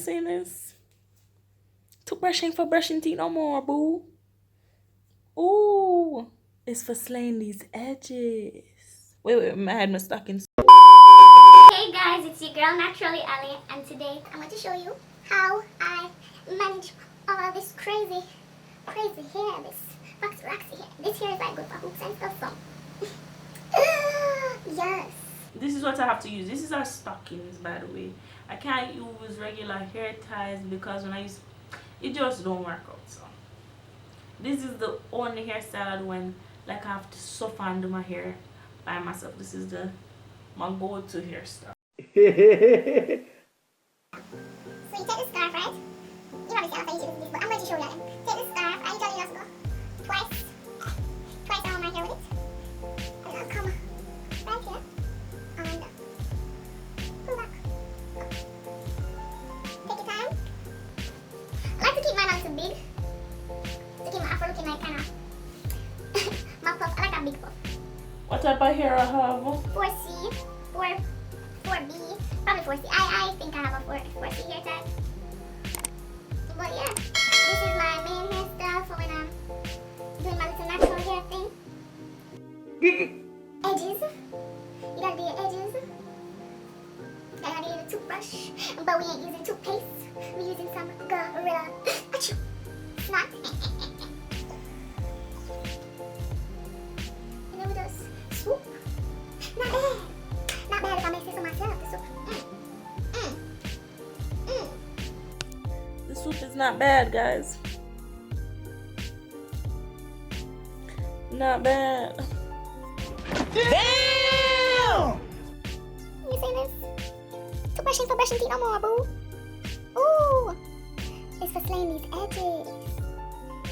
seen this? Toothbrush ain't for brushing teeth no more, boo. Ooh, it's for slaying these edges. Wait, I had my stockings. Hey guys, it's your girl Naturally Ali, and today I'm going to show you how I manage all this crazy hair, this foxy hair. This hair is like good for hoops and stuff, so yes. This is what I have to use. This is our stockings, by the way. I can't use regular hair ties because when I use it just don't work out. So this is the only hairstyle I do when like I have to suffer and do my hair by myself. This is my go-to hairstyle. So you take the scarf, right? You probably see how I use this, but I'm going to show you. Take the scarf and you just go twice around my hair with it. And I'll come right here and pull back. Take your time. I like to keep mine not too big, to keep my afro looking like kind of my puff. I like that big puff. What type of hair I have? 4C, 4B, probably 4C. I think I have a 4C hair type. But yeah, this is my main hairstyle for when I'm doing my little natural hair thing. Edges. You gotta do your edges. Gotta do your toothbrush. But we ain't using toothpaste. We're using some Gorilla Snot. And then we just swoop. Not bad. Not bad if I make this on myself. The swoop. The swoop is not bad, guys. Not bad. Damn! You see this? Toothbrush ain't for brushing teeth no more, boo. Ooh! It's for slaying these edges.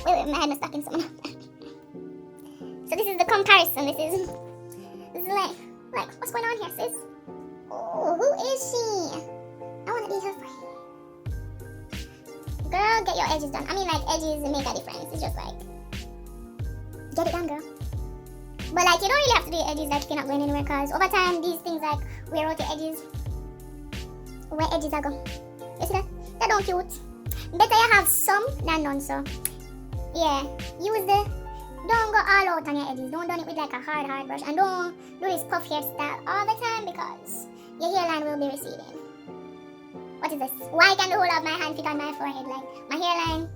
Wait, my head is stuck in something. So this is the comparison. This is like what's going on here, sis? Oh, who is she? I want to be her friend. Girl, get your edges done. I mean, like, edges make a difference. It's just like, get it done, girl. But like, you don't really have to do your edges like if you're not going anywhere, cause over time these things like wear out your edges. Where edges are go. You see that? That don't cute. Better you have some than none. So yeah, don't go all out on your edges. Don't do it with like a hard brush, and don't do this puff hairstyle all the time because your hairline will be receding. What is this? Why can the whole of my hand fit on my forehead? Like my hairline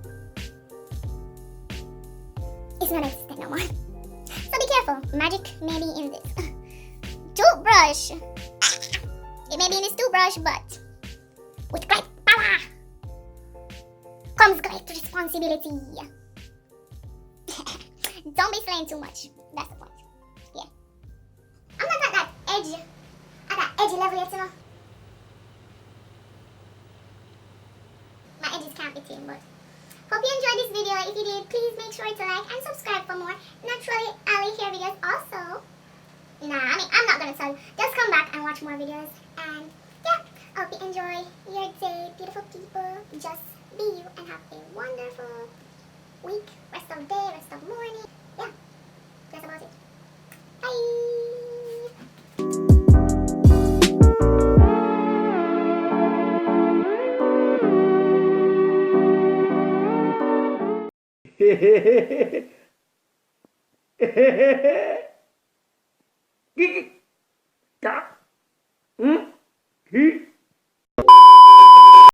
is not existent no more. So be careful. Magic may be in this toothbrush. It may be in this toothbrush, but with great power comes great responsibility. Don't be slaying too much. That's the point. Yeah. I'm not at that edgy level yet, you know. My edges can't be thin, but hope you enjoyed this video. If you did, please make sure to like and subscribe for more Naturally Ali hair videos. Also, I'm not gonna tell you. Just come back and watch more videos. And yeah, I hope you enjoy your day, beautiful people. Just be you and have a wonderful week, rest of day, rest of morning. Yeah, that's about it. Bye.